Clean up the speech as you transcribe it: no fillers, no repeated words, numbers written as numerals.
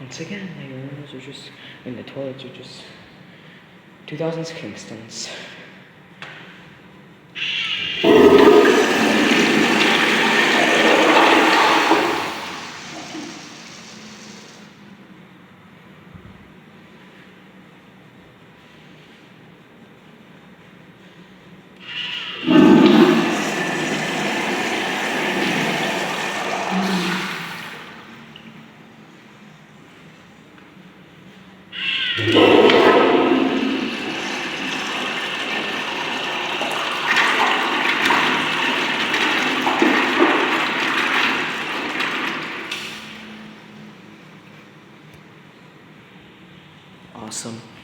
Once again, the urinals are just, the toilets are just 2000s Kingstons. Awesome.